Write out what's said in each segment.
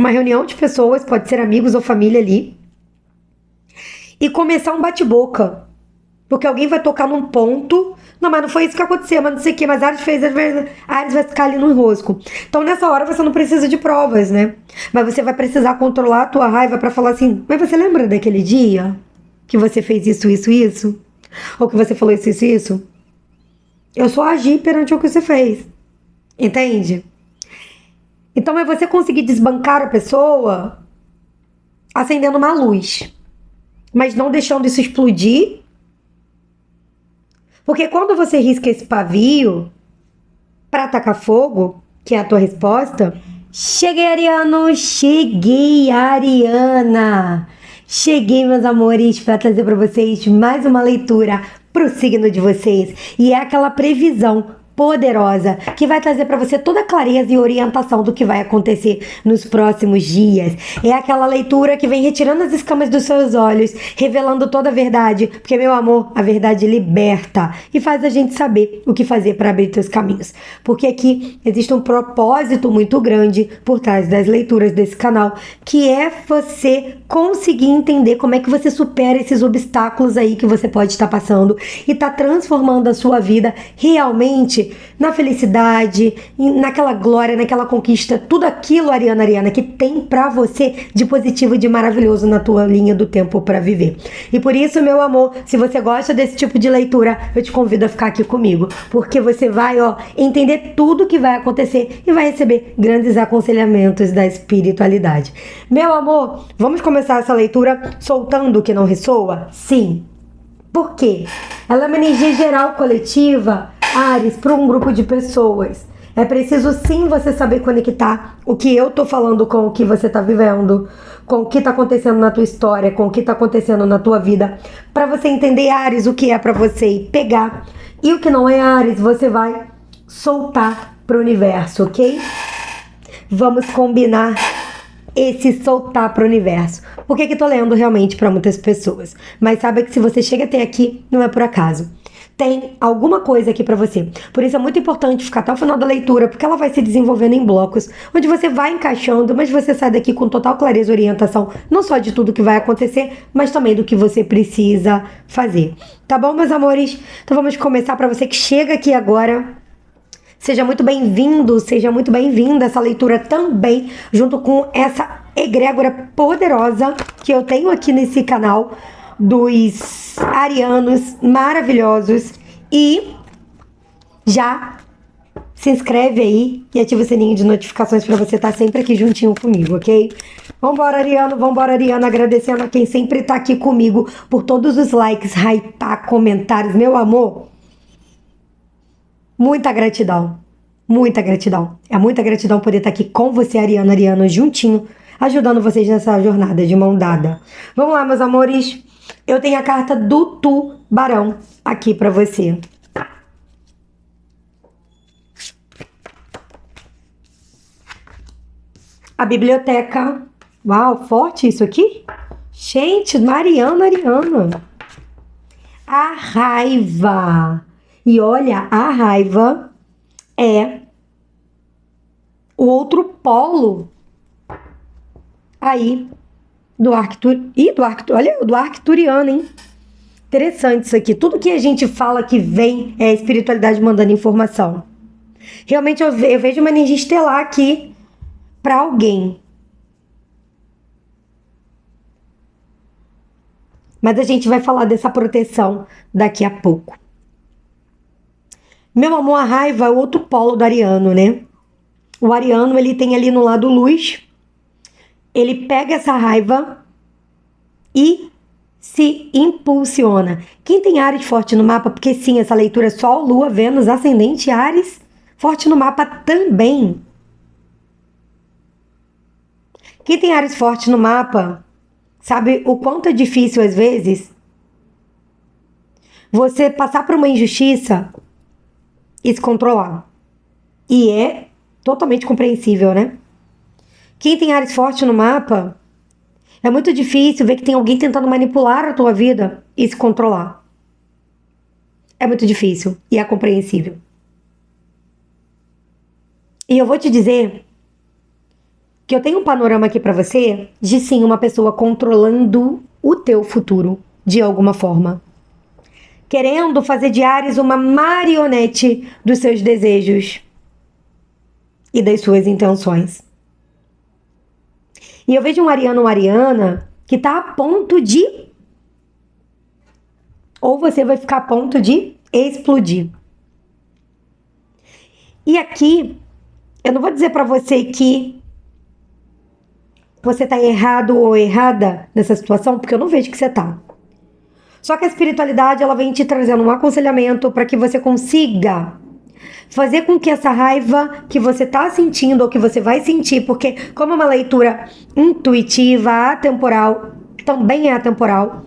uma reunião de pessoas, pode ser amigos ou família ali, e começar um bate-boca. Porque alguém vai tocar num ponto. Não, mas não foi isso que aconteceu, mas não sei o que. Mas Ares fez, Ares vai ficar ali no enrosco. Então nessa hora você não precisa de provas, né? Mas você vai precisar controlar a tua raiva pra falar assim: mas você lembra daquele dia que você fez isso, isso, isso? Ou que você falou isso, isso, isso? Eu só agi perante o que você fez. Entende? Então é você conseguir desbancar a pessoa acendendo uma luz, mas não deixando isso explodir. Porque quando você risca esse pavio pra atacar fogo, que é a tua resposta, cheguei, Ariano, cheguei, Ariana. Cheguei, meus amores, para trazer para vocês mais uma leitura pro signo de vocês. E é aquela previsão poderosa que vai trazer para você toda a clareza e orientação do que vai acontecer nos próximos dias. É aquela leitura que vem retirando as escamas dos seus olhos, revelando toda a verdade, porque, meu amor, a verdade liberta e faz a gente saber o que fazer para abrir seus caminhos. Porque aqui existe um propósito muito grande por trás das leituras desse canal, que é você conseguir entender como é que você supera esses obstáculos aí que você pode estar passando e tá transformando a sua vida realmente na felicidade, naquela glória, naquela conquista, tudo aquilo, Ariana, que tem pra você de positivo e de maravilhoso na tua linha do tempo pra viver. E por isso, meu amor, se você gosta desse tipo de leitura, eu te convido a ficar aqui comigo, porque você vai, entender tudo que vai acontecer e vai receber grandes aconselhamentos da espiritualidade. Meu amor, vamos começar essa leitura soltando o que não ressoa? Sim. Por quê? Ela é uma energia geral coletiva, Ares, para um grupo de pessoas. É preciso sim você saber conectar o que eu tô falando com o que você tá vivendo, com o que tá acontecendo na tua história, com o que tá acontecendo na tua vida, para você entender, Ares, o que é para você e pegar. E o que não é, Ares, você vai soltar pro universo, ok? Vamos combinar esse soltar para o universo. Por que tô lendo realmente para muitas pessoas? Mas saiba que se você chega até aqui, não é por acaso. Tem alguma coisa aqui para você. Por isso é muito importante ficar até o final da leitura, porque ela vai se desenvolvendo em blocos, onde você vai encaixando, mas você sai daqui com total clareza e orientação, não só de tudo que vai acontecer, mas também do que você precisa fazer. Tá bom, meus amores? Então vamos começar. Para você que chega aqui agora, seja muito bem-vindo, seja muito bem-vinda essa leitura também, junto com essa egrégora poderosa que eu tenho aqui nesse canal dos arianos maravilhosos. E já se inscreve aí e ativa o sininho de notificações para você estar sempre aqui juntinho comigo, ok? Vambora, Ariano, vambora, Ariana, agradecendo a quem sempre tá aqui comigo por todos os likes, hypar, comentários, meu amor. Muita gratidão. Muita gratidão. É muita gratidão poder estar aqui com você, Ariano, juntinho, ajudando vocês nessa jornada de mão dada. Vamos lá, meus amores. Eu tenho a carta do Tubarão aqui pra você. A biblioteca. Uau, forte isso aqui. Gente, Ariana. A raiva. E olha, a raiva é o outro polo aí do do arcturiano, hein? Interessante isso aqui. Tudo que a gente fala que vem é a espiritualidade mandando informação. Realmente eu vejo uma energia estelar aqui para alguém. Mas a gente vai falar dessa proteção daqui a pouco. Meu amor, a raiva é o outro polo do ariano, né? O ariano, ele tem ali no lado luz, ele pega essa raiva e se impulsiona. Quem tem Áries forte no mapa, porque sim, essa leitura é Sol, Lua, Vênus, Ascendente, Áries, forte no mapa também. Quem tem Áries forte no mapa, sabe o quanto é difícil às vezes você passar por uma injustiça e se controlar. E é totalmente compreensível, né? Quem tem Áries forte no mapa, é muito difícil ver que tem alguém tentando manipular a tua vida e se controlar. É muito difícil e é compreensível. E eu vou te dizer que eu tenho um panorama aqui pra você de sim uma pessoa controlando o teu futuro de alguma forma. Querendo fazer de Áries uma marionete dos seus desejos e das suas intenções. E eu vejo um ariano ou ariana que tá a ponto de... ou você vai ficar a ponto de explodir. E aqui, eu não vou dizer pra você que você tá errado ou errada nessa situação, porque eu não vejo que você tá. Só que a espiritualidade, ela vem te trazendo um aconselhamento para que você consiga fazer com que essa raiva que você tá sentindo ou que você vai sentir, porque como é uma leitura intuitiva, atemporal, também é atemporal,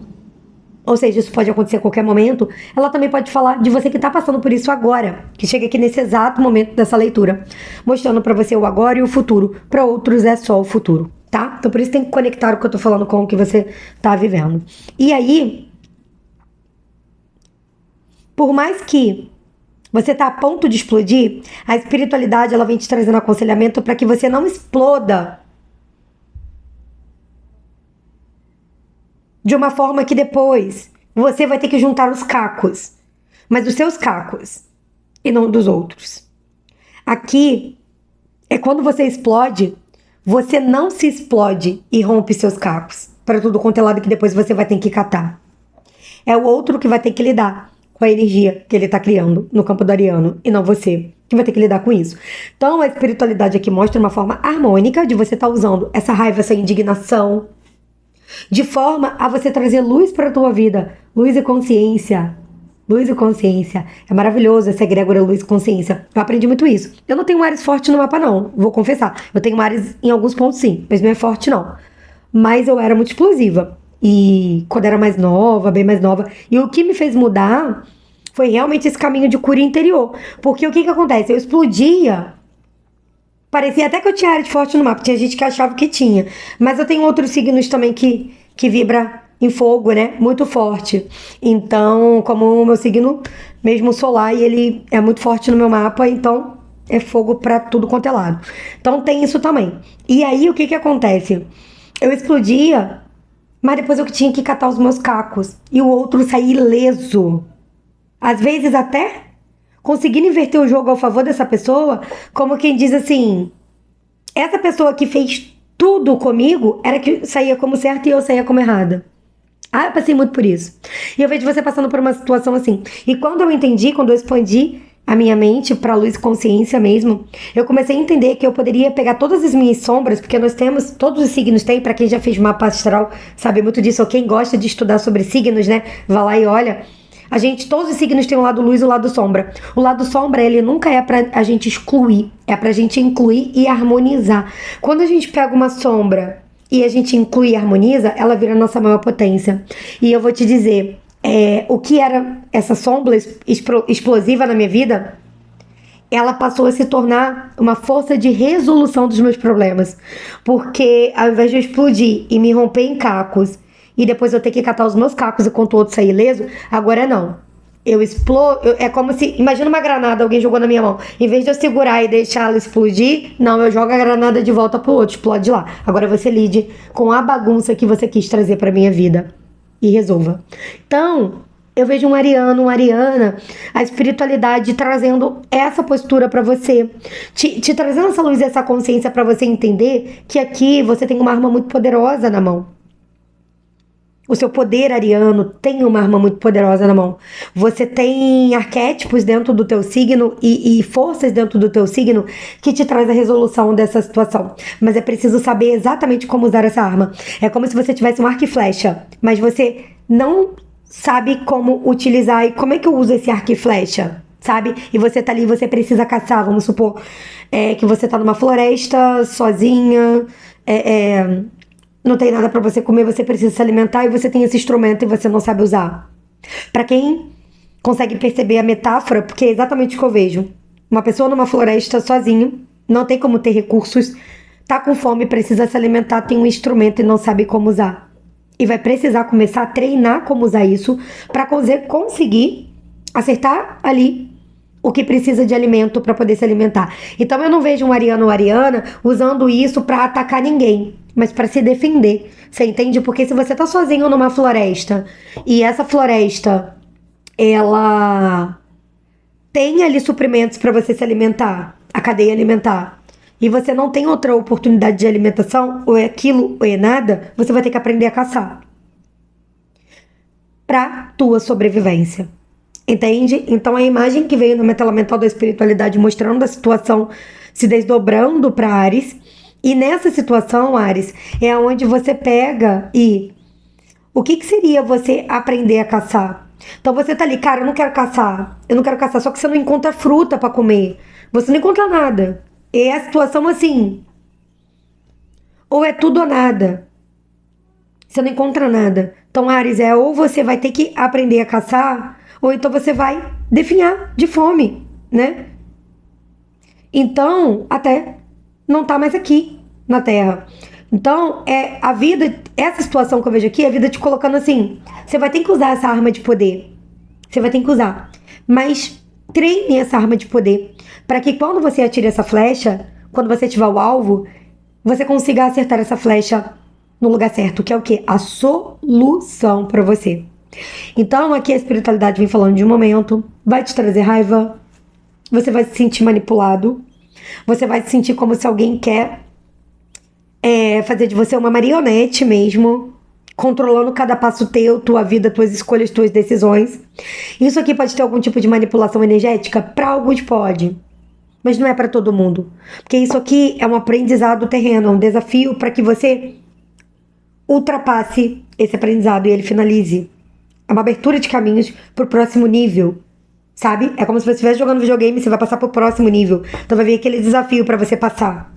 ou seja, isso pode acontecer a qualquer momento, ela também pode falar de você que tá passando por isso agora, que chega aqui nesse exato momento dessa leitura, mostrando para você o agora e o futuro. Para outros é só o futuro, tá? Então por isso tem que conectar o que eu tô falando com o que você tá vivendo. E aí, por mais que você tá a ponto de explodir, a espiritualidade ela vem te trazendo aconselhamento para que você não exploda de uma forma que depois você vai ter que juntar os cacos, mas os seus cacos e não dos outros. Aqui é quando você explode, você não se explode e rompe seus cacos para tudo quanto é lado que depois você vai ter que catar. É o outro que vai ter que lidar com a energia que ele está criando no campo do ariano e não você, que vai ter que lidar com isso. Então a espiritualidade aqui mostra uma forma harmônica de você estar usando essa raiva, essa indignação, de forma a você trazer luz para a tua vida, luz e consciência. Luz e consciência. É maravilhoso essa egrégora luz e consciência. Eu aprendi muito isso. Eu não tenho um Áries forte no mapa não, vou confessar. Eu tenho um Áries em alguns pontos sim, mas não é forte não. Mas eu era muito explosiva. E quando era mais nova, bem mais nova. E o que me fez mudar foi realmente esse caminho de cura interior. Porque o que acontece? Eu explodia. Parecia até que eu tinha Áries forte no mapa. Tinha gente que achava que tinha. Mas eu tenho outros signos também que vibra em fogo, né? Muito forte. Então, como o meu signo mesmo solar, e ele é muito forte no meu mapa, então é fogo pra tudo quanto é lado. Então tem isso também. E aí, o que acontece? Eu explodia, mas depois eu tinha que catar os meus cacos. E o outro sair ileso. Às vezes até conseguindo inverter o jogo ao favor dessa pessoa, como quem diz assim, essa pessoa que fez tudo comigo era que saía como certa e eu saía como errada. Ah, eu passei muito por isso. E eu vejo você passando por uma situação assim. E quando eu entendi, quando eu expandi a minha mente para luz e consciência mesmo, eu comecei a entender que eu poderia pegar todas as minhas sombras, porque nós temos, todos os signos têm, para quem já fez mapa astral, sabe muito disso, ou quem gosta de estudar sobre signos, né? Vai lá e olha. Todos os signos têm o lado luz e o lado sombra. O lado sombra, ele nunca é pra a gente excluir, é pra gente incluir e harmonizar. Quando a gente pega uma sombra e a gente inclui e harmoniza, ela vira a nossa maior potência. E eu vou te dizer, o que era essa sombra explosiva na minha vida, ela passou a se tornar uma força de resolução dos meus problemas. Porque ao invés de eu explodir e me romper em cacos, e depois eu ter que catar os meus cacos enquanto o outro sair ileso, agora não. Eu explodo, é como se, imagina uma granada, alguém jogou na minha mão. Em vez de eu segurar e deixar ela explodir, não, eu jogo a granada de volta pro outro, explode lá. Agora você lide com a bagunça que você quis trazer pra minha vida e resolva. Então, eu vejo um ariano, uma ariana, a espiritualidade trazendo essa postura pra você, te trazendo essa luz e essa consciência pra você entender que aqui você tem uma arma muito poderosa na mão. O seu poder ariano tem uma arma muito poderosa na mão. Você tem arquétipos dentro do teu signo e forças dentro do teu signo que te traz a resolução dessa situação. Mas é preciso saber exatamente como usar essa arma. É como se você tivesse um arco e flecha, mas você não sabe como utilizar. E como é que eu uso esse arco e flecha? Sabe? E você tá ali, você precisa caçar. Vamos supor que você tá numa floresta, sozinha, não tem nada pra você comer, você precisa se alimentar e você tem esse instrumento e você não sabe usar. Pra quem consegue perceber a metáfora, porque é exatamente o que eu vejo. Uma pessoa numa floresta sozinho, não tem como ter recursos, tá com fome, precisa se alimentar, tem um instrumento e não sabe como usar. E vai precisar começar a treinar como usar isso pra conseguir acertar ali o que precisa de alimento para poder se alimentar. Então eu não vejo um ariano ou ariana usando isso para atacar ninguém, mas para se defender. Você entende? Porque se você tá sozinho numa floresta e essa floresta ela tem ali suprimentos para você se alimentar, a cadeia alimentar, e você não tem outra oportunidade de alimentação, ou é aquilo ou é nada, você vai ter que aprender a caçar para tua sobrevivência. Entende? Então a imagem que veio no Metela Mental da espiritualidade mostrando a situação se desdobrando para Áries, e nessa situação, Áries, é onde você pega e o que seria você aprender a caçar? Então você tá ali, cara, eu não quero caçar, só que você não encontra fruta para comer, você não encontra nada. É a situação assim, ou é tudo ou nada. Você não encontra nada. Então, Áries, ou você vai ter que aprender a caçar, ou então você vai definhar de fome, né? Então, até não tá mais aqui na Terra. Então, a vida, essa situação que eu vejo aqui, é a vida te colocando assim, você vai ter que usar essa arma de poder. Você vai ter que usar. Mas treine essa arma de poder, para que quando você atire essa flecha, quando você tiver o alvo, você consiga acertar essa flecha no lugar certo, que é o quê? A solução para você. Então, aqui a espiritualidade vem falando de um momento, vai te trazer raiva, você vai se sentir manipulado, você vai se sentir como se alguém quer fazer de você uma marionete mesmo, controlando cada passo teu, tua vida, tuas escolhas, tuas decisões. Isso aqui pode ter algum tipo de manipulação energética? Para alguns pode, mas não é para todo mundo. Porque isso aqui é um aprendizado terreno, um desafio para que você ultrapasse esse aprendizado e ele finalize. É uma abertura de caminhos pro próximo nível, sabe? É como se você estivesse jogando videogame, você vai passar pro próximo nível. Então vai vir aquele desafio para você passar.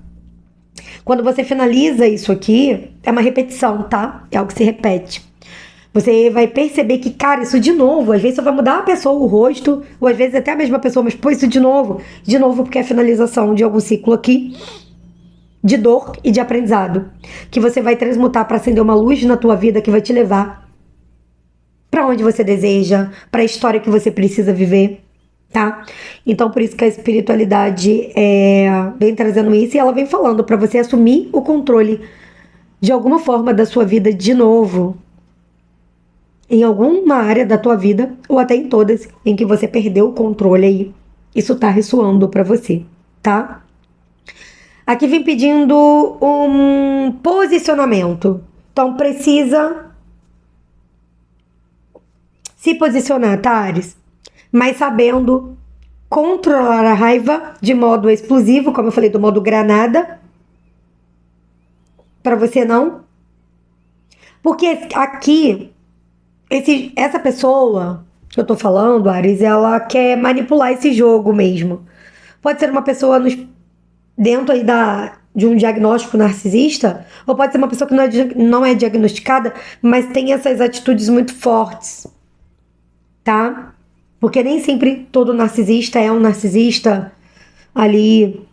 Quando você finaliza isso aqui, é uma repetição, tá? É algo que se repete. Você vai perceber que, cara, isso de novo, às vezes só vai mudar a pessoa, o rosto, ou às vezes até a mesma pessoa, mas pô, isso de novo, porque é a finalização de algum ciclo aqui, de dor e de aprendizado, que você vai transmutar para acender uma luz na tua vida que vai te levar para onde você deseja, para a história que você precisa viver, tá? Então por isso que a espiritualidade vem trazendo isso, e ela vem falando para você assumir o controle de alguma forma da sua vida de novo, em alguma área da tua vida, ou até em todas, em que você perdeu o controle aí. Isso tá ressoando para você, tá? Aqui vem pedindo um posicionamento. Então precisa se posicionar, tá, Áries? Mas sabendo controlar a raiva de modo explosivo, como eu falei, do modo granada. Pra você não. Porque aqui, essa pessoa que eu tô falando, Áries, ela quer manipular esse jogo mesmo. Pode ser uma pessoa dentro aí de um diagnóstico narcisista, ou pode ser uma pessoa que não é diagnosticada, mas tem essas atitudes muito fortes, tá? Porque nem sempre todo narcisista é um narcisista ali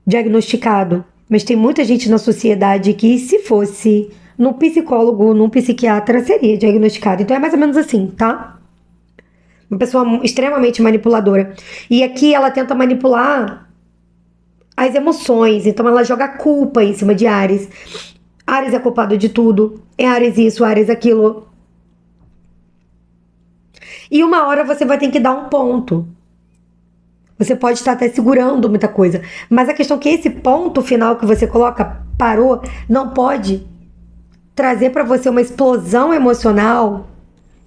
diagnosticado, mas tem muita gente na sociedade que, se fosse num psicólogo, num psiquiatra, seria diagnosticado. Então é mais ou menos assim, tá? Uma pessoa extremamente manipuladora. E aqui ela tenta manipular as emoções, então ela joga culpa em cima de Áries. Áries é culpado de tudo, é Áries isso, Áries aquilo. E uma hora você vai ter que dar um ponto. Você pode estar até segurando muita coisa, mas a questão é que esse ponto final que você coloca, parou, não pode trazer para você uma explosão emocional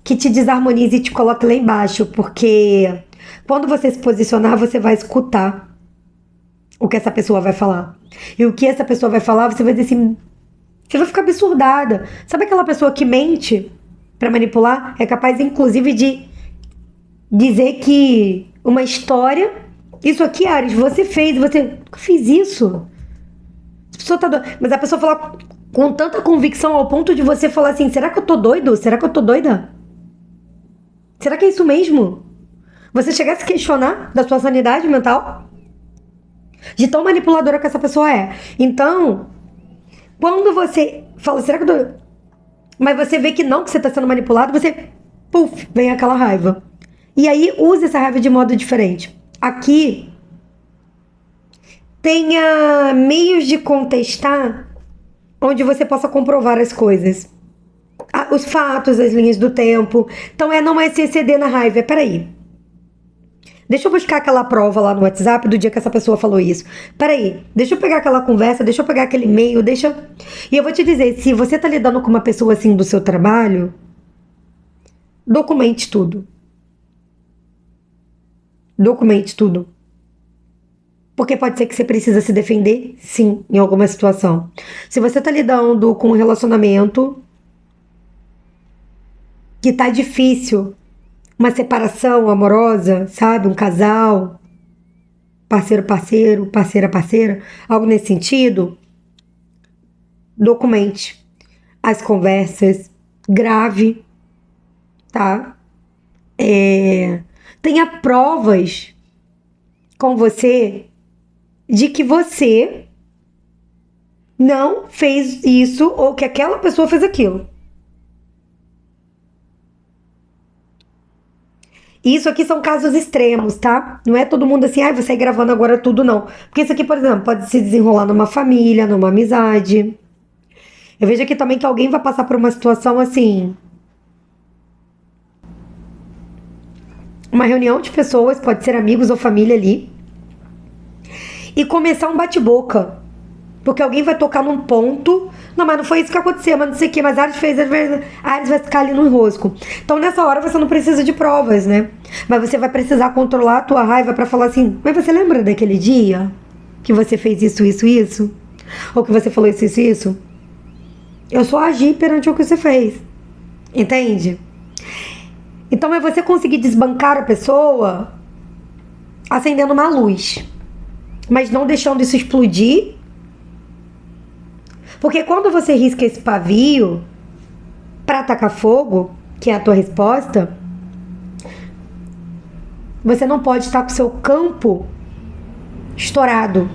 que te desarmonize e te coloque lá embaixo, porque quando você se posicionar, você vai escutar o que essa pessoa vai falar. E o que essa pessoa vai falar, você vai dizer assim, você vai ficar absurdada. Sabe aquela pessoa que mente pra manipular? É capaz, inclusive, de dizer que uma história... Isso aqui, Áries, você fez, eu fiz isso. A pessoa tá doida. Mas a pessoa fala com tanta convicção ao ponto de você falar assim, será que eu tô doido? Será que eu tô doida? Será que é isso mesmo? Você chegar a se questionar da sua sanidade mental? De tão manipuladora que essa pessoa é. Então, quando você fala, será que eu tô... Mas você vê que não, que você tá sendo manipulado, você... Puf, vem aquela raiva. E aí, use essa raiva de modo diferente. Aqui, tenha meios de contestar onde você possa comprovar as coisas. Os fatos, as linhas do tempo. Então, não é se exceder na raiva. Peraí. Deixa eu buscar aquela prova lá no WhatsApp do dia que essa pessoa falou isso. Peraí, deixa eu pegar aquela conversa, deixa eu pegar aquele e-mail, E eu vou te dizer, se você tá lidando com uma pessoa assim do seu trabalho, documente tudo. Documente tudo. Porque pode ser que você precisa se defender, sim, em alguma situação. Se você tá lidando com um relacionamento que tá difícil, uma separação amorosa, sabe? Um casal, parceiro, parceira, parceira, algo nesse sentido, documente as conversas, grave, tá? Tenha provas com você de que você não fez isso ou que aquela pessoa fez aquilo. Isso aqui são casos extremos, tá? Não é todo mundo assim, vou sair gravando agora tudo, não. Porque isso aqui, por exemplo, pode se desenrolar numa família, numa amizade. Eu vejo aqui também que alguém vai passar por uma situação assim. Uma reunião de pessoas, pode ser amigos ou família ali. E começar um bate-boca. Porque alguém vai tocar num ponto. Não, mas não foi isso que aconteceu, mas não sei o que. Mas a Ares fez, a Ares vai ficar ali no enrosco. Então nessa hora você não precisa de provas, né? Mas você vai precisar controlar a tua raiva pra falar assim, mas você lembra daquele dia que você fez isso, isso, isso? Ou que você falou isso, isso, isso? Eu só agi perante o que você fez. Entende? Então é você conseguir desbancar a pessoa acendendo uma luz. Mas não deixando isso explodir. Porque quando você risca esse pavio para atacar fogo, que é a tua resposta, você não pode estar com o seu campo estourado.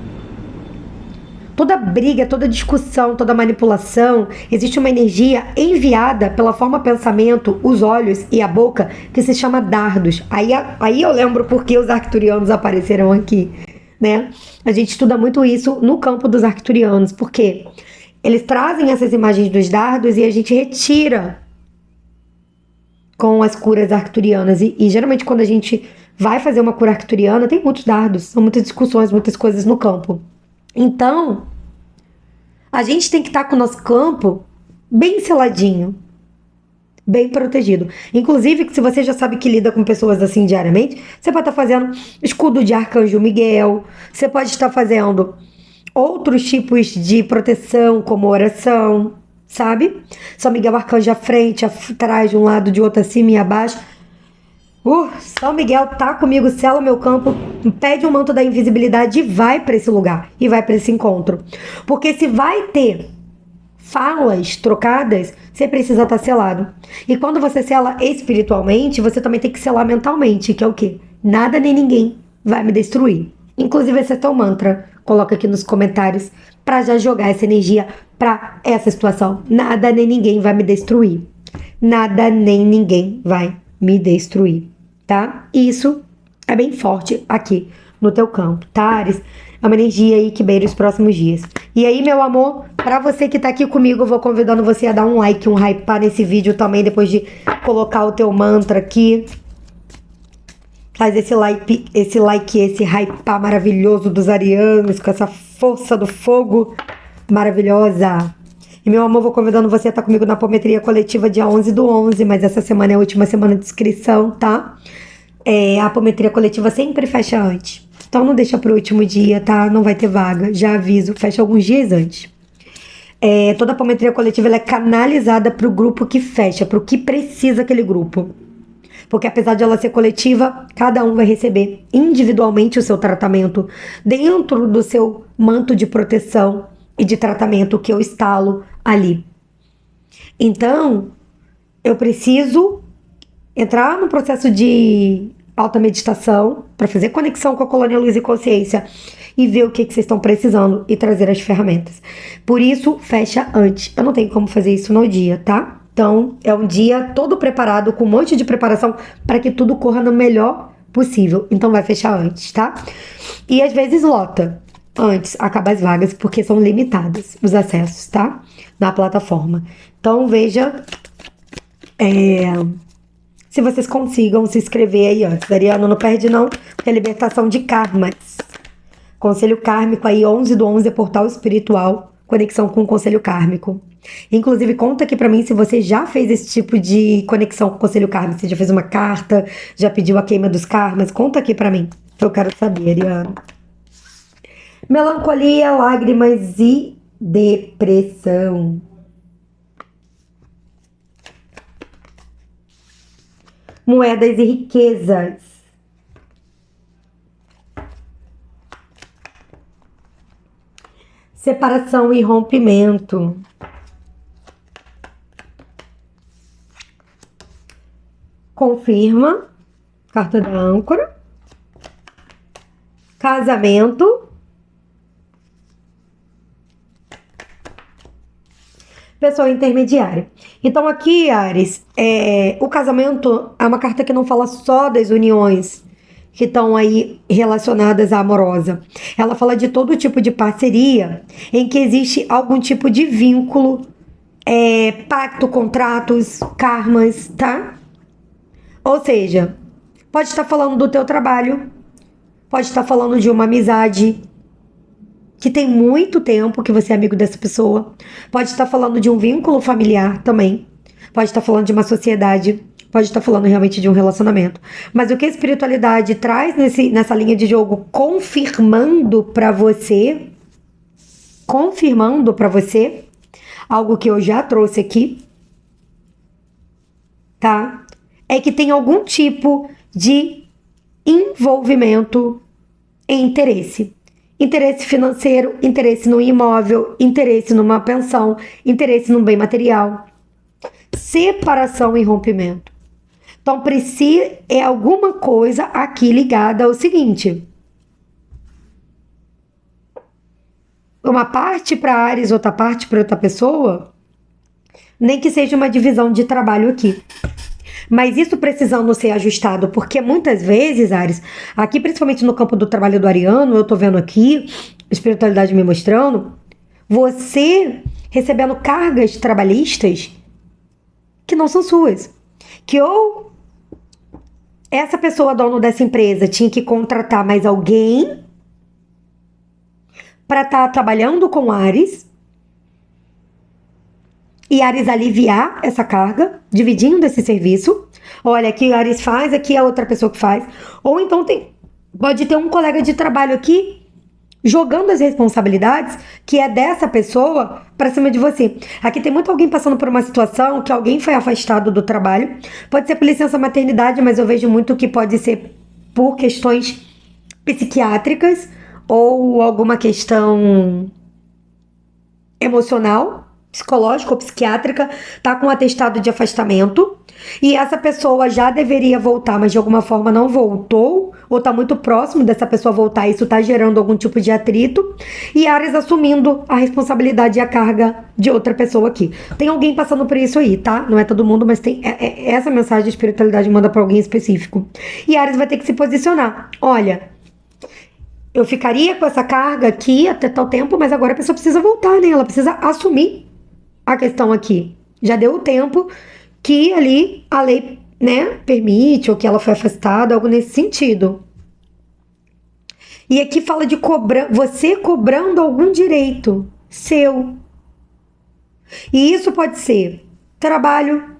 Toda briga, toda discussão, toda manipulação, existe uma energia enviada pela forma pensamento, os olhos e a boca, que se chama dardos. Aí eu lembro porque os arcturianos apareceram aqui, né? A gente estuda muito isso no campo dos arcturianos, porque eles trazem essas imagens dos dardos e a gente retira com as curas arcturianas. E geralmente quando a gente vai fazer uma cura arcturiana, tem muitos dardos, são muitas discussões, muitas coisas no campo. Então, a gente tem que estar com o nosso campo bem seladinho, bem protegido. Inclusive, se você já sabe que lida com pessoas assim diariamente, você pode estar fazendo escudo de Arcanjo Miguel, você pode estar fazendo outros tipos de proteção, como oração, sabe? São Miguel Arcanjo à frente, atrás, de um lado, de outro, acima e abaixo. São Miguel tá comigo, sela meu campo, pede o manto da invisibilidade e vai para esse lugar, e vai para esse encontro. Porque se vai ter falas trocadas, você precisa estar selado. E quando você sela espiritualmente, você também tem que selar mentalmente, que é o quê? Nada nem ninguém vai me destruir. Inclusive esse é teu mantra. Coloca aqui nos comentários para já jogar essa energia para essa situação. Nada nem ninguém vai me destruir. Nada nem ninguém vai me destruir, tá? Isso é bem forte aqui no teu campo, tá, Ares? É uma energia aí que beira os próximos dias. E aí, meu amor, pra você que tá aqui comigo, eu vou convidando você a dar um like, um hypar nesse vídeo também, depois de colocar o teu mantra aqui. Faz esse hypar maravilhoso dos arianos, com essa força do fogo maravilhosa. E, meu amor, vou convidando você a estar comigo na apometria coletiva dia 11/11, mas essa semana é a última semana de inscrição, tá? A apometria coletiva sempre fecha antes. Então não deixa pro último dia, tá? Não vai ter vaga, já aviso, fecha alguns dias antes. Toda apometria coletiva ela é canalizada pro grupo que fecha, pro que precisa aquele grupo. Porque apesar de ela ser coletiva, cada um vai receber individualmente o seu tratamento dentro do seu manto de proteção e de tratamento que eu instalo ali. Então, eu preciso entrar no processo de alta meditação para fazer conexão com a colônia luz e consciência e ver o que vocês estão precisando e trazer as ferramentas. Por isso, fecha antes. Eu não tenho como fazer isso no dia, tá? Então, é um dia todo preparado, com um monte de preparação para que tudo corra no melhor possível. Então, vai fechar antes, tá? E às vezes lota antes, acaba as vagas, porque são limitadas os acessos, tá? Na plataforma. Então, veja se vocês consigam se inscrever aí antes. Ariana, não perde não, porque é libertação de karmas. Conselho Kármico aí, 11/11, portal espiritual, conexão com o Conselho Kármico. Inclusive, conta aqui pra mim se você já fez esse tipo de conexão com o Conselho Kármico. Você já fez uma carta, já pediu a queima dos karmas? Conta aqui pra mim, que eu quero saber, Ariana. Melancolia, lágrimas e depressão. Moedas e riquezas. Separação e rompimento. Confirma. Carta da âncora. Casamento. Pessoa intermediária. Então aqui, Áries, o casamento é uma carta que não fala só das uniões que estão aí relacionadas à amorosa. Ela fala de todo tipo de parceria em que existe algum tipo de vínculo, pacto, contratos, karmas, tá? Ou seja, pode estar falando do teu trabalho, pode estar falando de uma amizade que tem muito tempo que você é amigo dessa pessoa, pode estar falando de um vínculo familiar também, pode estar falando de uma sociedade, pode estar falando realmente de um relacionamento. Mas o que a espiritualidade traz nessa linha de jogo, confirmando para você, algo que eu já trouxe aqui, tá? É que tem algum tipo de envolvimento e interesse. Interesse financeiro, interesse no imóvel, interesse numa pensão, interesse num bem material. Separação e rompimento. Então, é alguma coisa aqui ligada ao seguinte. Uma parte para Áries, outra parte para outra pessoa, nem que seja uma divisão de trabalho aqui. Mas isso precisando ser ajustado, porque muitas vezes, Áries, aqui principalmente no campo do trabalho do ariano, eu tô vendo aqui, espiritualidade me mostrando, você recebendo cargas trabalhistas que não são suas. Que ou essa pessoa, dono dessa empresa, tinha que contratar mais alguém para estar trabalhando com Áries, e Áries aliviar essa carga, dividindo esse serviço. Olha, aqui Áries faz, aqui é outra pessoa que faz. Ou então pode ter um colega de trabalho aqui jogando as responsabilidades que é dessa pessoa para cima de você. Aqui tem muito alguém passando por uma situação que alguém foi afastado do trabalho. Pode ser por licença maternidade, mas eu vejo muito que pode ser por questões psiquiátricas ou alguma questão emocional, psicológica ou psiquiátrica, tá com um atestado de afastamento e essa pessoa já deveria voltar, mas de alguma forma não voltou, ou tá muito próximo dessa pessoa voltar, isso tá gerando algum tipo de atrito, e Áries assumindo a responsabilidade e a carga de outra pessoa aqui. Tem alguém passando por isso aí, tá? Não é todo mundo, mas tem essa mensagem de espiritualidade manda pra alguém específico. E Áries vai ter que se posicionar. Olha, eu ficaria com essa carga aqui até tal tempo, mas agora a pessoa precisa voltar, né? Ela precisa assumir a questão aqui. Já deu o tempo que ali a lei, né, permite, ou que ela foi afastada, algo nesse sentido. E aqui fala de você cobrando algum direito seu. E isso pode ser trabalho,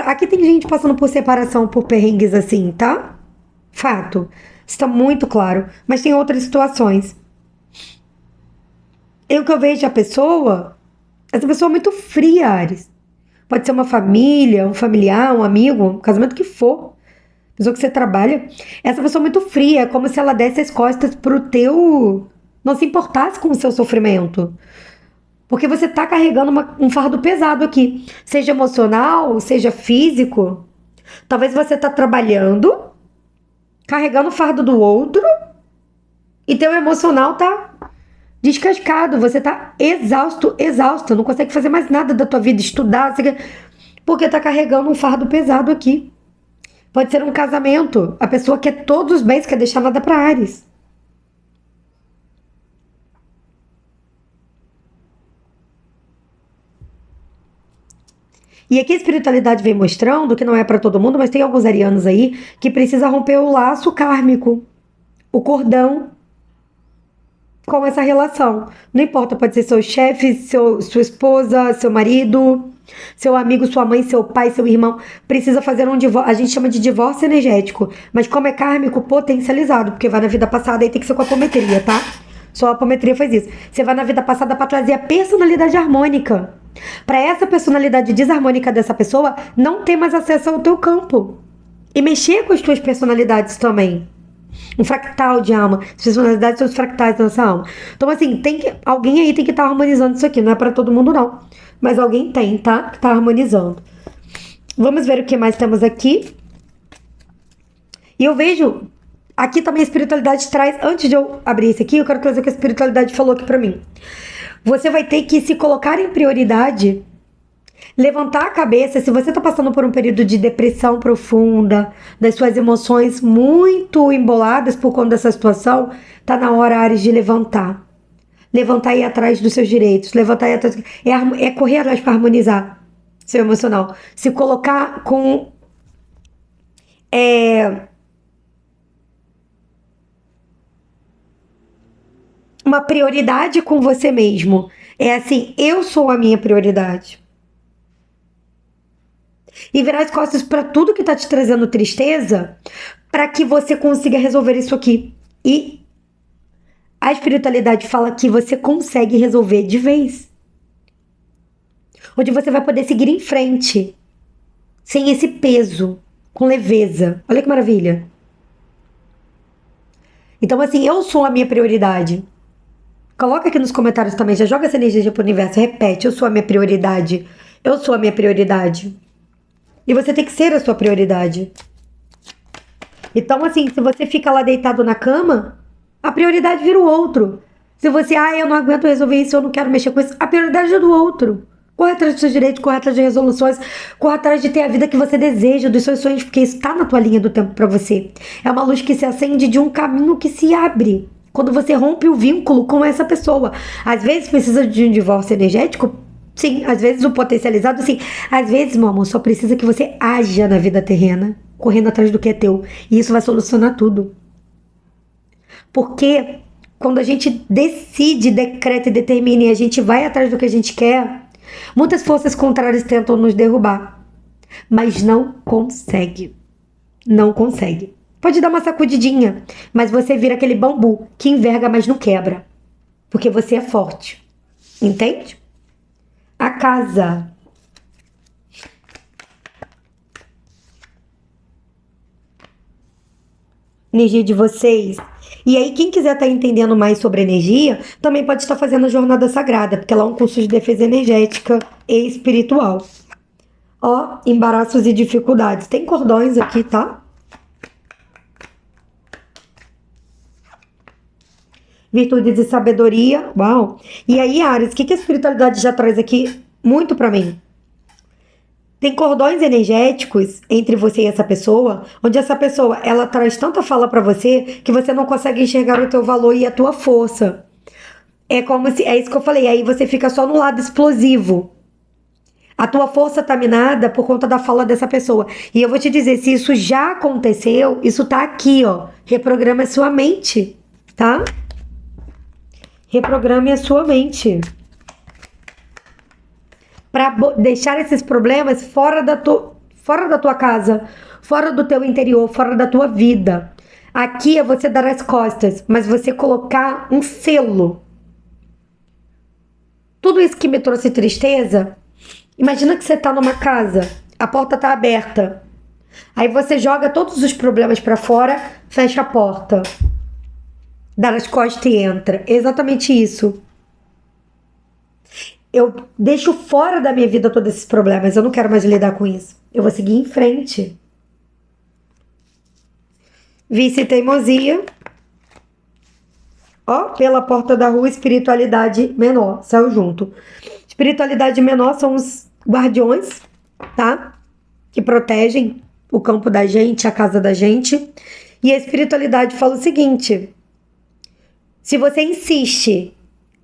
aqui tem gente passando por separação, por perrengues assim, tá? Fato. Está muito claro. Mas tem outras situações. O que eu vejo essa pessoa é muito fria, Áries. Pode ser uma família, um familiar, um amigo, um casamento que for. Pessoa que você trabalha. Essa pessoa é muito fria, é como se ela desse as costas não se importasse com o seu sofrimento. Porque você tá carregando um fardo pesado aqui. Seja emocional, seja físico. Talvez você tá trabalhando, carregando o fardo do outro, e teu emocional tá descascado, você tá exausto, não consegue fazer mais nada da tua vida, estudar, porque tá carregando um fardo pesado aqui. Pode ser um casamento. A pessoa quer todos os bens, quer deixar nada para Áries. E aqui a espiritualidade vem mostrando que não é para todo mundo, mas tem alguns arianos aí que precisa romper o laço kármico, o cordão com essa relação. Não importa, pode ser seu chefe, sua esposa, seu marido, seu amigo, sua mãe, seu pai, seu irmão. Precisa fazer um divórcio. A gente chama de divórcio energético, mas como é kármico, potencializado, porque vai na vida passada e tem que ser com a apometria, tá? Só a apometria faz isso. Você vai na vida passada para trazer a personalidade harmônica. Para essa personalidade desarmônica dessa pessoa não ter mais acesso ao teu campo. E mexer com as tuas personalidades também. Um fractal de alma. As personalidades são os fractais da nossa alma. Então, assim, alguém aí tem que estar harmonizando isso aqui. Não é para todo mundo, não. Mas alguém tem, tá? Que tá harmonizando. Vamos ver o que mais temos aqui. E eu vejo... Aqui também a espiritualidade traz... Antes de eu abrir isso aqui, eu quero trazer o que a espiritualidade falou aqui pra mim. Você vai ter que se colocar em prioridade, levantar a cabeça. Se você tá passando por um período de depressão profunda, das suas emoções muito emboladas por conta dessa situação, tá na hora, Áries, de levantar. Levantar e ir atrás dos seus direitos. Levantar e ir atrás... É correr atrás para harmonizar seu emocional. Se colocar com... uma prioridade com você mesmo. É assim, eu sou a minha prioridade. E virar as costas para tudo que tá te trazendo tristeza, para que você consiga resolver isso aqui. E a espiritualidade fala que você consegue resolver de vez. Onde você vai poder seguir em frente, sem esse peso, com leveza. Olha que maravilha. Então, assim, eu sou a minha prioridade. Coloca aqui nos comentários também, já joga essa energia pro universo, repete, eu sou a minha prioridade. Eu sou a minha prioridade. E você tem que ser a sua prioridade. Então, assim, se você fica lá deitado na cama, a prioridade vira o outro. Se você, eu não aguento resolver isso, eu não quero mexer com isso, a prioridade é do outro. Corre atrás dos seus direitos, corre atrás de resoluções, corre atrás de ter a vida que você deseja, dos seus sonhos, porque isso tá na tua linha do tempo pra você. É uma luz que se acende de um caminho que se abre. Quando você rompe o vínculo com essa pessoa. Às vezes precisa de um divórcio energético? Sim. Às vezes o potencializado? Sim. Às vezes, meu amor, só precisa que você haja na vida terrena, correndo atrás do que é teu. E isso vai solucionar tudo. Porque quando a gente decide, decreta e determina e a gente vai atrás do que a gente quer, muitas forças contrárias tentam nos derrubar. Mas não consegue. Não consegue. Pode dar uma sacudidinha, mas você vira aquele bambu que enverga, mas não quebra. Porque você é forte. Entende? A casa. Energia de vocês. E aí, quem quiser estar entendendo mais sobre energia, também pode estar fazendo a Jornada Sagrada, porque ela é um curso de defesa energética e espiritual. Ó, embaraços e dificuldades. Tem cordões aqui, tá? Virtudes e sabedoria. Uau! E aí, Áries, o que a espiritualidade já traz aqui muito pra mim? Tem cordões energéticos entre você e essa pessoa, onde essa pessoa, ela traz tanta fala pra você que você não consegue enxergar o teu valor e a tua força. É como se, é isso que eu falei, aí você fica só no lado explosivo. A tua força tá minada por conta da fala dessa pessoa. E eu vou te dizer, se isso já aconteceu, isso tá aqui, ó. Reprograma a sua mente, tá? Reprograme a sua mente. Para deixar esses problemas fora da tua casa, fora do teu interior, fora da tua vida. Aqui é você dar as costas, mas você colocar um selo. Tudo isso que me trouxe tristeza, imagina que você tá numa casa, a porta tá aberta. Aí você joga todos os problemas para fora, fecha a porta. Dá as costas e entra. É exatamente isso. Eu deixo fora da minha vida todos esses problemas. Eu não quero mais lidar com isso. Eu vou seguir em frente. Vício e teimosia. Ó, pela porta da rua, espiritualidade menor. Saiu junto. Espiritualidade menor são os guardiões, tá? Que protegem o campo da gente, a casa da gente. E a espiritualidade fala o seguinte: se você insiste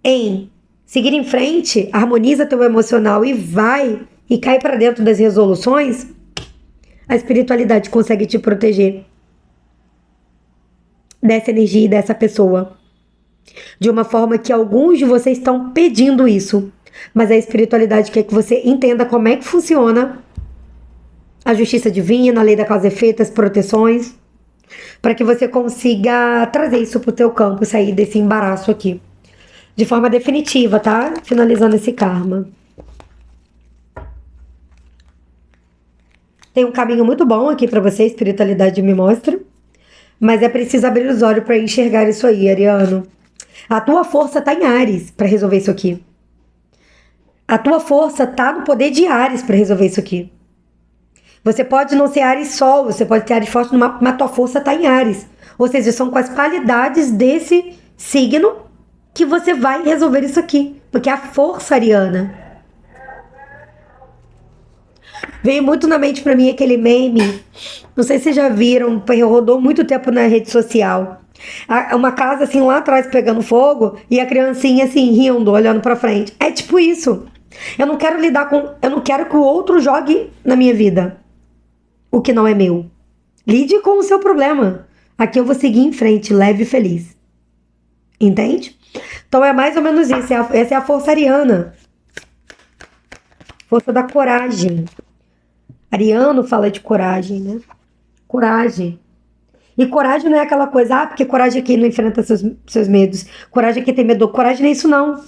em seguir em frente, harmoniza teu emocional e vai e cai para dentro das resoluções, a espiritualidade consegue te proteger dessa energia e dessa pessoa. De uma forma que alguns de vocês estão pedindo isso. Mas a espiritualidade quer que você entenda como é que funciona a justiça divina, a lei da causa e efeito, as proteções, para que você consiga trazer isso pro teu campo, sair desse embaraço aqui. De forma definitiva, tá? Finalizando esse karma. Tem um caminho muito bom aqui para você, a espiritualidade me mostra. Mas é preciso abrir os olhos para enxergar isso aí, Ariano. A tua força tá em Áries para resolver isso aqui. A tua força tá no poder de Áries para resolver isso aqui. Você pode não ser Áries Sol, você pode ter Áries forte, mas a tua força tá em Áries. Ou seja, são com as qualidades desse signo que você vai resolver isso aqui. Porque a força ariana. Veio muito na mente pra mim aquele meme. Não sei se vocês já viram, rodou muito tempo na rede social. Uma casa assim lá atrás pegando fogo e a criancinha assim rindo, olhando pra frente. É tipo isso. Eu não quero lidar com. Eu não quero que o outro jogue na minha vida o que não é meu. Lide com o seu problema. Aqui eu vou seguir em frente, leve e feliz. Entende? Então é mais ou menos isso. Essa é a força ariana. Força da coragem. Ariano fala de coragem, né? Coragem. E coragem não é aquela coisa, porque coragem é quem não enfrenta seus medos. Coragem é quem tem medo. Coragem não é isso, não.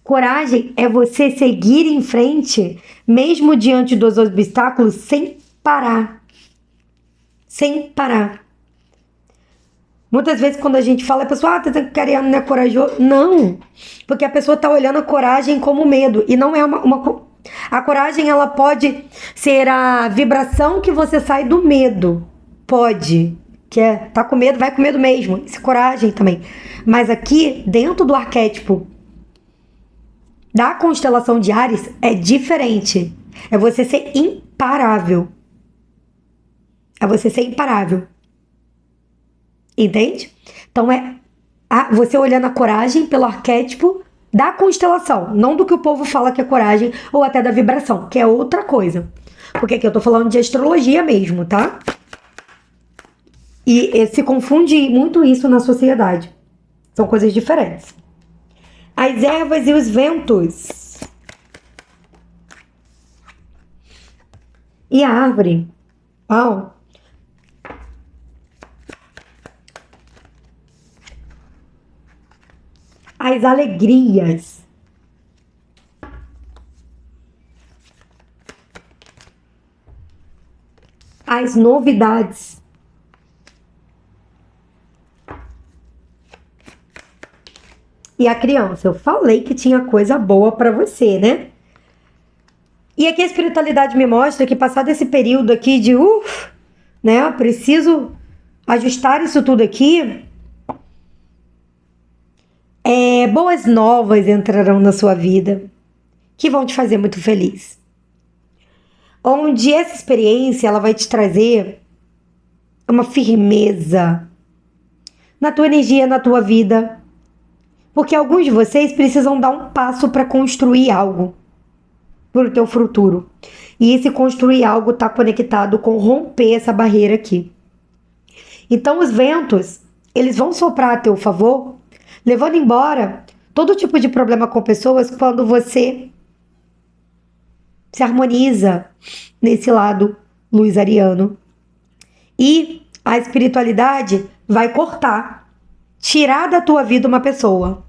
Coragem é você seguir em frente, mesmo diante dos obstáculos, sem parar. Sem parar. Muitas vezes quando a gente fala, a pessoa, tá dizendo que o ariano não é corajoso. Não, porque a pessoa tá olhando a coragem como medo. E não é A coragem, ela pode ser a vibração que você sai do medo. Pode. Tá com medo, vai com medo mesmo. Isso é coragem também. Mas aqui, dentro do arquétipo da constelação de Áries, é diferente. É você ser imparável. É você ser imparável. Entende? Então é você olhando a coragem pelo arquétipo da constelação, não do que o povo fala que é coragem, ou até da vibração, que é outra coisa. Porque aqui eu tô falando de astrologia mesmo, tá? E se confunde muito isso na sociedade. São coisas diferentes. As ervas e os ventos. E a árvore. Uau! As alegrias. As novidades. E a criança. Eu falei que tinha coisa boa pra você, né? E aqui a espiritualidade me mostra que passado esse período aqui de né? Preciso ajustar isso tudo aqui. Boas novas entrarão na sua vida que vão te fazer muito feliz. Onde essa experiência ela vai te trazer uma firmeza na tua energia, na tua vida. Porque alguns de vocês precisam dar um passo para construir algo para o teu futuro. E esse construir algo está conectado com romper essa barreira aqui. Então os ventos, eles vão soprar a teu favor, levando embora todo tipo de problema com pessoas quando você se harmoniza nesse lado luz ariano. E a espiritualidade vai cortar, tirar da tua vida uma pessoa.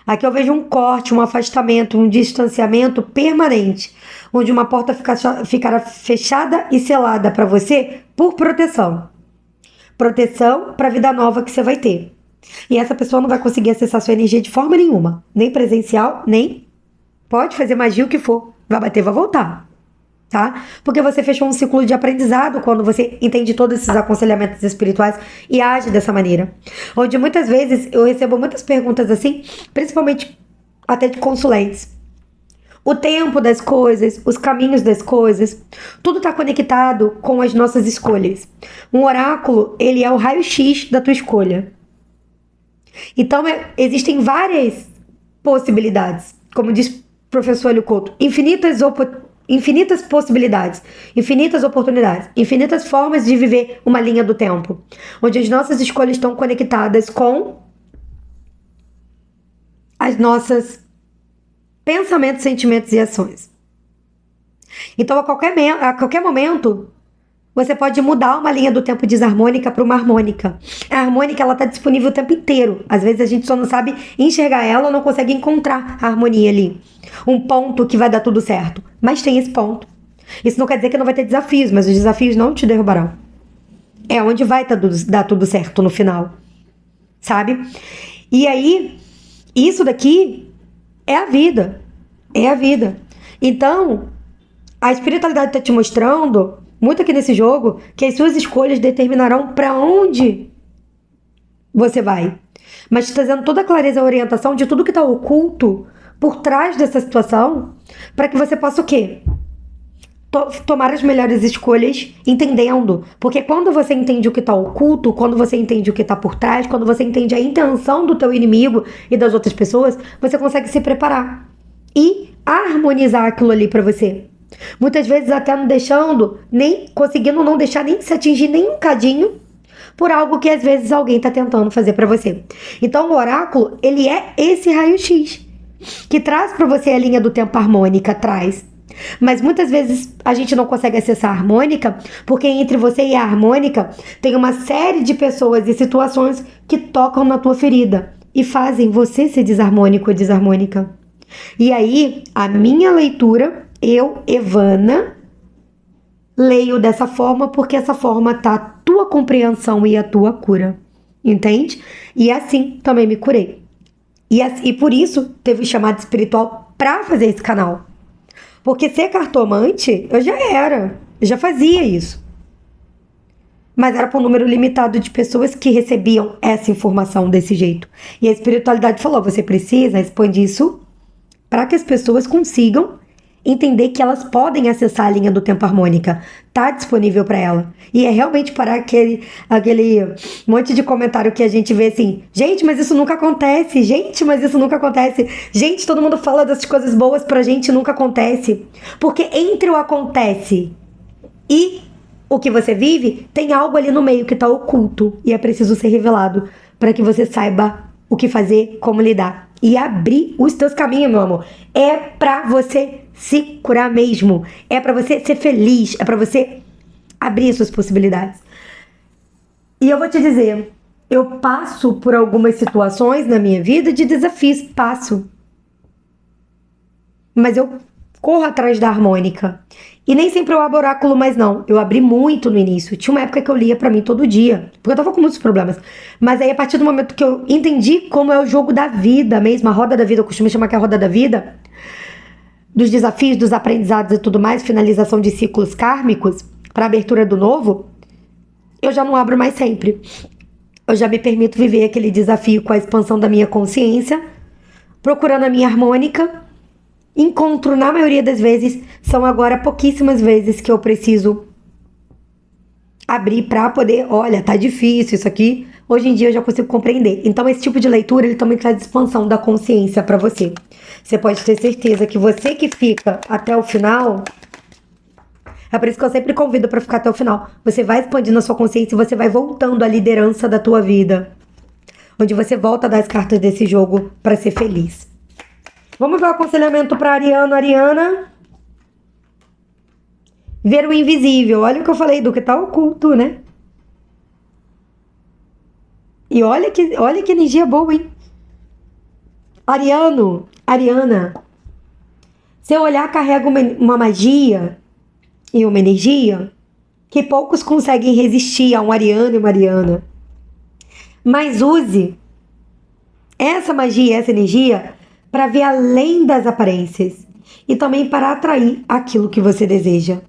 Aqui eu vejo um corte, um afastamento, um distanciamento permanente, onde uma porta ficará fechada e selada para você por proteção. Proteção para a vida nova que você vai ter. E essa pessoa não vai conseguir acessar sua energia de forma nenhuma. Nem presencial, nem pode fazer magia o que for. Vai bater, vai voltar. Tá? Porque você fechou um ciclo de aprendizado quando você entende todos esses aconselhamentos espirituais e age dessa maneira. Onde muitas vezes eu recebo muitas perguntas assim, principalmente até de consulentes. o tempo das coisas, os caminhos das coisas, tudo está conectado com as nossas escolhas. Um oráculo, ele é o raio-x da tua escolha. Então, existem várias possibilidades, como diz o professor Hélio Couto, infinitas possibilidades, infinitas oportunidades, infinitas formas de viver uma linha do tempo, onde as nossas escolhas estão conectadas com as nossas pensamentos, sentimentos e ações. Então, a qualquer momento, você pode mudar uma linha do tempo desarmônica para uma harmônica. A harmônica, ela está disponível o tempo inteiro. Às vezes a gente só não sabe enxergar ela ou não consegue encontrar a harmonia ali. Um ponto que vai dar tudo certo. Mas tem esse ponto. Isso não quer dizer que não vai ter desafios, mas os desafios não te derrubarão. É onde vai dar tudo certo no final. Sabe? E aí, isso daqui é a vida. É a vida. Então, a espiritualidade está te mostrando, muito aqui nesse jogo, que as suas escolhas determinarão para onde você vai. Mas te trazendo toda a clareza e a orientação de tudo que está oculto por trás dessa situação, para que você possa o quê? Tomar as melhores escolhas entendendo. Porque quando você entende o que está oculto, quando você entende o que está por trás, quando você entende a intenção do teu inimigo e das outras pessoas, você consegue se preparar e harmonizar aquilo ali para você. Muitas vezes até não deixando, nem conseguindo não deixar nem se atingir nem um cadinho por algo que às vezes alguém está tentando fazer para você. Então o oráculo, ele é esse raio-x que traz para você a linha do tempo harmônica, traz. Mas muitas vezes a gente não consegue acessar a harmônica porque entre você e a harmônica tem uma série de pessoas e situações que tocam na tua ferida e fazem você ser desarmônico ou desarmônica. E aí, a minha leitura, eu, Evana, leio dessa forma porque essa forma tá a tua compreensão e a tua cura. Entende? E assim também me curei. E por isso teve chamado espiritual pra fazer esse canal. Porque ser cartomante, eu já fazia isso. Mas era para um número limitado de pessoas que recebiam essa informação desse jeito. E a espiritualidade falou, você precisa expandir isso para que as pessoas consigam entender que elas podem acessar a linha do tempo harmônica. Tá disponível para ela. E é realmente parar aquele monte de comentário que a gente vê assim, gente, mas isso nunca acontece, gente, mas isso nunca acontece, gente, todo mundo fala dessas coisas boas pra gente, nunca acontece. Porque entre o acontece e o que você vive, tem algo ali no meio que tá oculto e é preciso ser revelado para que você saiba o que fazer, como lidar e abrir os teus caminhos, meu amor. É pra você se curar mesmo, é pra você ser feliz, é pra você abrir suas possibilidades. E eu vou te dizer, eu passo por algumas situações na minha vida de desafios, passo. Mas eu corro atrás da harmônica. E nem sempre eu abro oráculo, mas não. Eu abri muito no início. Tinha uma época que eu lia pra mim todo dia, porque eu tava com muitos problemas. Mas aí, a partir do momento que eu entendi como é o jogo da vida mesmo, a roda da vida, eu costumo chamar que é a roda da vida, dos desafios, dos aprendizados e tudo mais, finalização de ciclos kármicos, para abertura do novo, eu já não abro mais sempre. Eu já me permito viver aquele desafio com a expansão da minha consciência, procurando a minha harmônica. Encontro, na maioria das vezes, são agora pouquíssimas vezes que eu preciso abrir para poder, olha, tá difícil isso aqui. Hoje em dia eu já consigo compreender. Então esse tipo de leitura, ele também traz expansão da consciência para você. Você pode ter certeza que você que fica até o final, é por isso que eu sempre convido para ficar até o final. Você vai expandindo a sua consciência e você vai voltando à liderança da tua vida. Onde você volta a dar as cartas desse jogo para ser feliz. Vamos ver o aconselhamento para Ariano, Ariana. Ver o invisível. Olha o que eu falei do que tá oculto, né? E olha que energia boa, hein? Ariano, Ariana. Seu olhar carrega uma magia e uma energia que poucos conseguem resistir a um Ariano e uma Ariana. Mas use essa magia, essa energia para ver além das aparências e também para atrair aquilo que você deseja.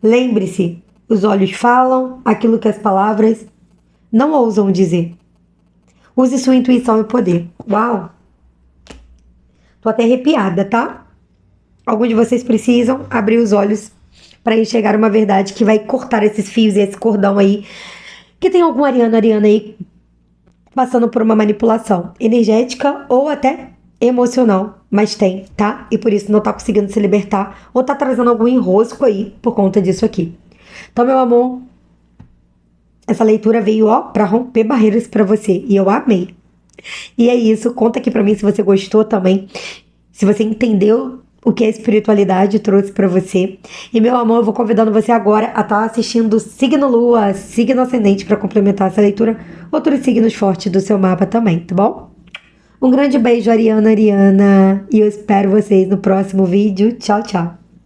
Lembre-se, os olhos falam aquilo que as palavras não ousam dizer. Use sua intuição e poder. Uau! Tô até arrepiada, tá? Alguns de vocês precisam abrir os olhos para enxergar uma verdade que vai cortar esses fios e esse cordão aí. Que tem algum Ariana aí passando por uma manipulação energética ou até emocional, mas tem, tá? E por isso não tá conseguindo se libertar ou tá trazendo algum enrosco aí por conta disso aqui. Então, meu amor, essa leitura veio, ó, pra romper barreiras pra você e eu amei. E é isso, conta aqui pra mim se você gostou também, se você entendeu o que a espiritualidade trouxe pra você. E, meu amor, eu vou convidando você agora a estar assistindo Signo Lua, Signo Ascendente para complementar essa leitura, outros signos fortes do seu mapa também, tá bom? Um grande beijo, Ariana, e eu espero vocês no próximo vídeo. Tchau, tchau!